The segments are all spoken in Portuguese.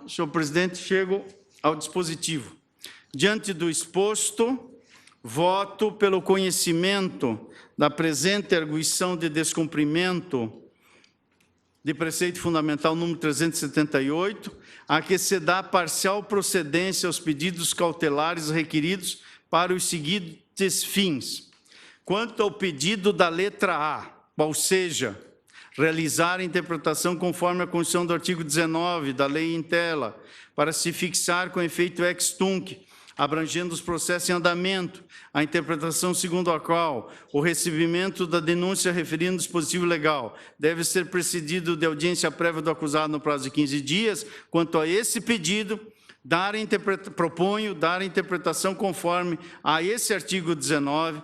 senhor presidente, chego ao dispositivo. Diante do exposto, voto pelo conhecimento da presente arguição de descumprimento de preceito fundamental número 378, a que se dá parcial procedência aos pedidos cautelares requeridos para os seguintes fins. Quanto ao pedido da letra A, qual seja, realizar a interpretação conforme a Constituição do artigo 19 da Lei em tela, para se fixar com efeito ex tunc, abrangendo os processos em andamento, a interpretação segundo a qual o recebimento da denúncia referindo ao dispositivo legal deve ser precedido de audiência prévia do acusado no prazo de 15 dias. Quanto a esse pedido, proponho dar a interpretação conforme a esse artigo 19,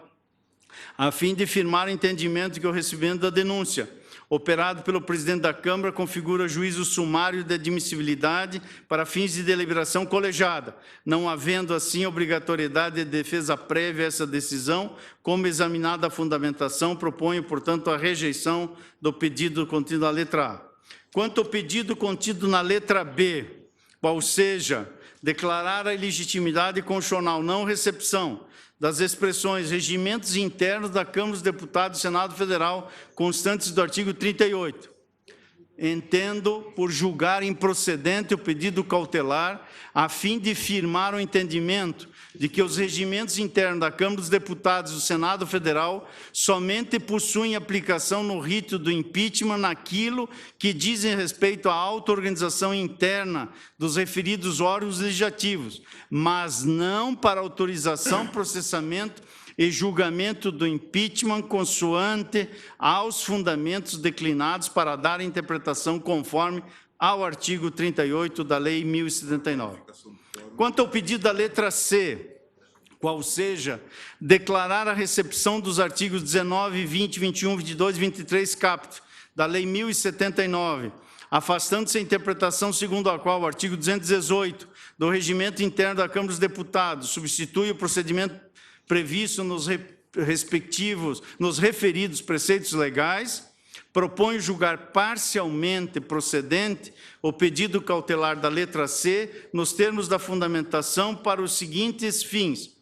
a fim de firmar entendimento que o recebimento da denúncia, operado pelo presidente da Câmara, configura juízo sumário de admissibilidade para fins de deliberação colegiada, não havendo, assim, obrigatoriedade de defesa prévia a essa decisão, como examinada a fundamentação, proponho, portanto, a rejeição do pedido contido na letra A. Quanto ao pedido contido na letra B, qual seja, declarar a ilegitimidade constitucional não recepção das expressões regimentos internos da Câmara dos Deputados do Senado Federal, constantes do artigo 38. Entendo por julgar improcedente o pedido cautelar, a fim de firmar o entendimento de que os regimentos internos da Câmara dos Deputados do Senado Federal somente possuem aplicação no rito do impeachment naquilo que dizem respeito à auto-organização interna dos referidos órgãos legislativos, mas não para autorização, processamento e julgamento do impeachment consoante aos fundamentos declinados para dar interpretação conforme ao artigo 38 da Lei 1079. Quanto ao pedido da letra C, qual seja, declarar a recepção dos artigos 19, 20, 21, 22 e 23 caput da Lei 1079, afastando-se a interpretação segundo a qual o artigo 218 do Regimento Interno da Câmara dos Deputados substitui o procedimento previsto nos referidos preceitos legais, proponho julgar parcialmente procedente o pedido cautelar da letra C, nos termos da fundamentação, para os seguintes fins: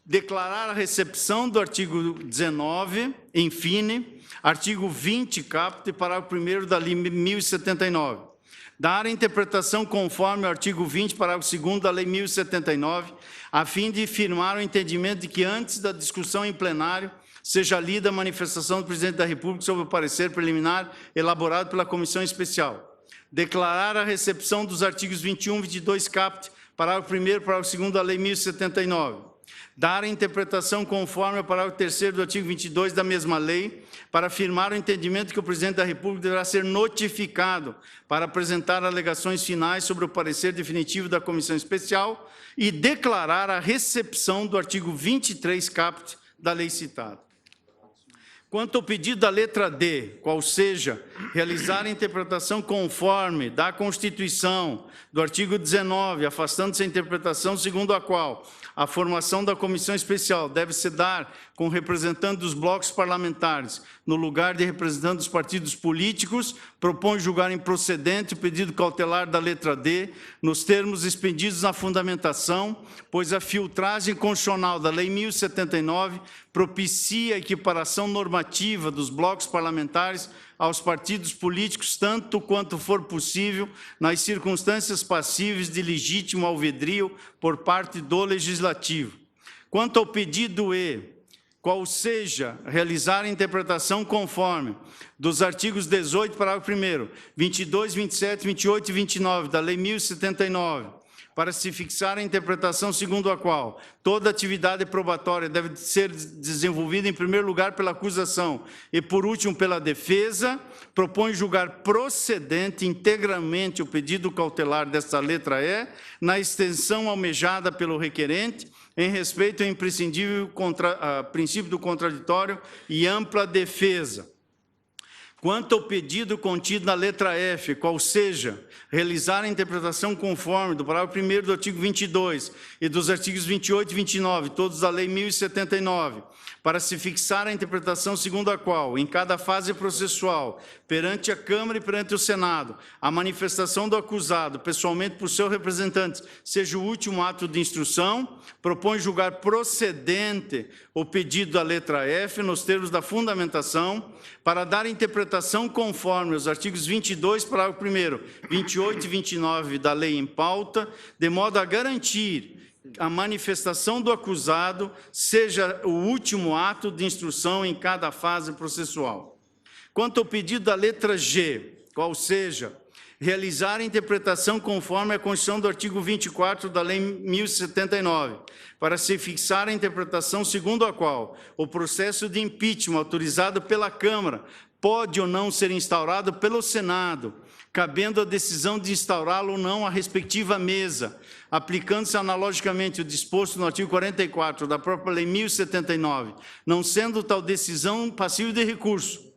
declarar a recepção do artigo 19, in fine, artigo 20, caput, parágrafo 1º da Lei 1079. Dar a interpretação conforme o artigo 20, parágrafo 2º da Lei 1079, a fim de firmar o entendimento de que, antes da discussão em plenário, seja lida a manifestação do Presidente da República sobre o parecer preliminar elaborado pela Comissão Especial. Declarar a recepção dos artigos 21 e 22 caput, parágrafo 1º e parágrafo 2º da Lei 1079. Dar a interpretação conforme ao parágrafo 3º do artigo 22 da mesma lei, para afirmar o entendimento que o Presidente da República deverá ser notificado para apresentar alegações finais sobre o parecer definitivo da Comissão Especial e declarar a recepção do artigo 23 caput da lei citada. Quanto ao pedido da letra D, qual seja, realizar a interpretação conforme da Constituição do artigo 19, afastando-se a interpretação segundo a qual a formação da comissão especial deve se dar com representante dos blocos parlamentares, no lugar de representante dos partidos políticos, propõe julgar improcedente o pedido cautelar da letra D, nos termos expedidos na fundamentação, pois a filtragem constitucional da Lei 1079 propicia a equiparação normativa dos blocos parlamentares aos partidos políticos, tanto quanto for possível, nas circunstâncias passíveis de legítimo alvedrio por parte do Legislativo. Quanto ao pedido E, qual seja, realizar a interpretação conforme dos artigos 18, parágrafo 1º, 22, 27, 28 e 29 da Lei 1079, para se fixar a interpretação segundo a qual toda atividade probatória deve ser desenvolvida, em primeiro lugar, pela acusação e, por último, pela defesa, propõe julgar procedente integralmente o pedido cautelar desta letra E, na extensão almejada pelo requerente, em respeito ao imprescindível princípio do contraditório e ampla defesa. Quanto ao pedido contido na letra F, qual seja, realizar a interpretação conforme do parágrafo 1º do artigo 22 e dos artigos 28 e 29, todos da Lei 1079, para se fixar a interpretação segundo a qual, em cada fase processual, perante a Câmara e perante o Senado, a manifestação do acusado, pessoalmente por seus representantes, seja o último ato de instrução, propõe julgar procedente o pedido da letra F, nos termos da fundamentação, para dar interpretação conforme os artigos 22, parágrafo 1º, 28 e 29 da lei em pauta, de modo a garantir a manifestação do acusado seja o último ato de instrução em cada fase processual. Quanto ao pedido da letra G, qual seja, realizar a interpretação conforme a Constituição do artigo 24 da Lei 1079, para se fixar a interpretação segundo a qual o processo de impeachment autorizado pela Câmara pode ou não ser instaurado pelo Senado, cabendo a decisão de instaurá-lo ou não à respectiva mesa, aplicando-se analogicamente o disposto no artigo 44 da própria Lei 1079, não sendo tal decisão passível de recurso.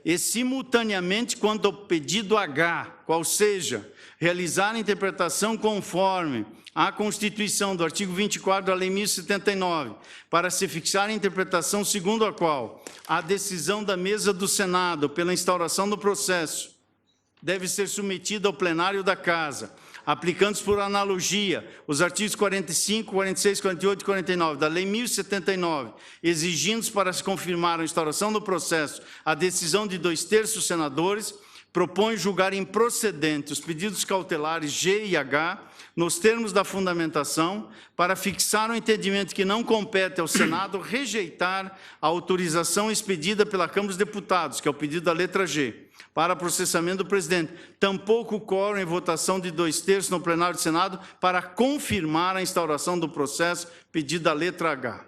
E, simultaneamente, quanto ao pedido H, qual seja, realizar a interpretação conforme a Constituição do artigo 24 da Lei 1079, para se fixar a interpretação segundo a qual a decisão da mesa do Senado pela instauração do processo deve ser submetida ao plenário da Casa, aplicando-se por analogia os artigos 45, 46, 48 e 49 da Lei 1079, exigindo-se para se confirmar a instauração do processo a decisão de 2/3 dos senadores, propõe julgar improcedente os pedidos cautelares G e H, nos termos da fundamentação, para fixar o entendimento que não compete ao Senado rejeitar a autorização expedida pela Câmara dos Deputados, que é o pedido da letra G, para processamento do presidente. Tampouco quórum em votação de 2/3 no plenário do Senado para confirmar a instauração do processo, pedido da letra H.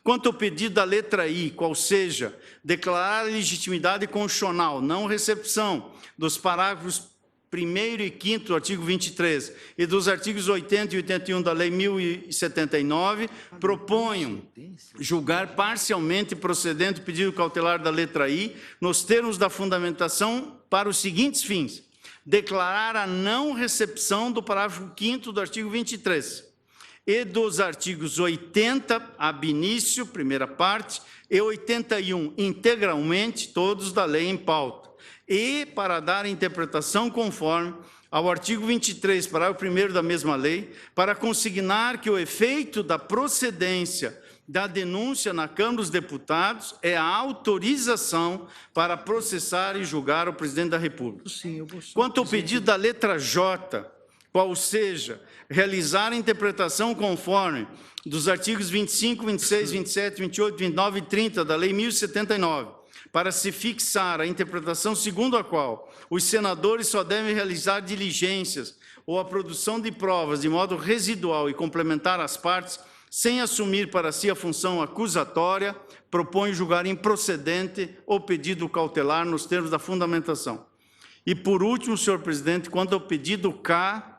Quanto ao pedido da letra I, qual seja, declarar a legitimidade constitucional, não recepção, dos parágrafos 1º e 5º do artigo 23 e dos artigos 80 e 81 da Lei 1079, proponho julgar parcialmente procedente o pedido cautelar da letra I, nos termos da fundamentação, para os seguintes fins: declarar a não recepção do parágrafo 5º do artigo 23 e dos artigos 80, ab início, primeira parte, e 81, integralmente, todos da lei em pauta, e para dar interpretação conforme ao artigo 23, parágrafo 1º da mesma lei, para consignar que o efeito da procedência da denúncia na Câmara dos Deputados é a autorização para processar e julgar o presidente da República. Quanto ao pedido da letra J, qual seja, realizar a interpretação conforme dos artigos 25, 26, 27, 28, 29 e 30 da Lei 1079, para se fixar a interpretação segundo a qual os senadores só devem realizar diligências ou a produção de provas de modo residual e complementar às partes, sem assumir para si a função acusatória, propõe julgar improcedente o pedido cautelar nos termos da fundamentação. E, por último, senhor presidente, quanto ao pedido K,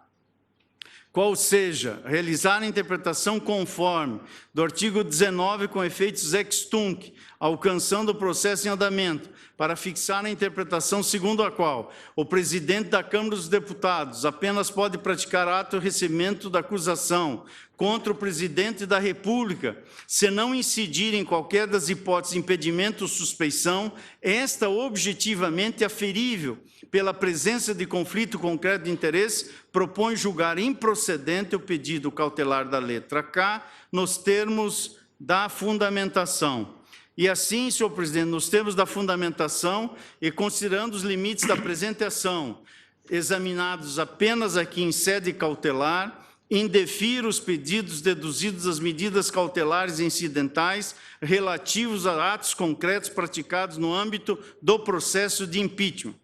qual seja, realizar a interpretação conforme do artigo 19 com efeitos ex tunc, alcançando o processo em andamento, para fixar a interpretação segundo a qual o presidente da Câmara dos Deputados apenas pode praticar ato de recebimento da acusação contra o presidente da República, se não incidir em qualquer das hipóteses de impedimento ou suspeição, esta objetivamente aferível pela presença de conflito concreto de interesse, propõe julgar improcedente o pedido cautelar da letra K, nos termos da fundamentação. E assim, senhor presidente, nos termos da fundamentação e considerando os limites da presente ação, examinados apenas aqui em sede cautelar, indefiro os pedidos deduzidos das medidas cautelares incidentais relativos a atos concretos praticados no âmbito do processo de impeachment.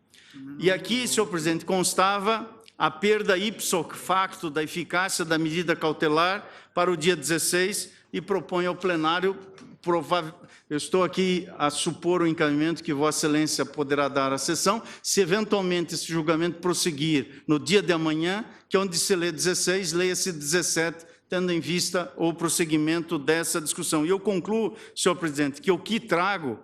E aqui, senhor presidente, constava a perda ipso facto da eficácia da medida cautelar para o dia 16 e proponho ao plenário, eu estou aqui a supor o encaminhamento que Vossa Excelência poderá dar à sessão, se eventualmente esse julgamento prosseguir no dia de amanhã, que é onde se lê 16, leia-se 17, tendo em vista o prosseguimento dessa discussão. E eu concluo, senhor presidente, que o que trago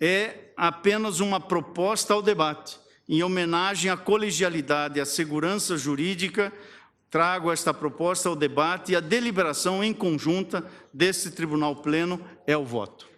é apenas uma proposta ao debate. Em homenagem à colegialidade e à segurança jurídica, trago esta proposta ao debate e a deliberação em conjunta desse tribunal pleno é o voto.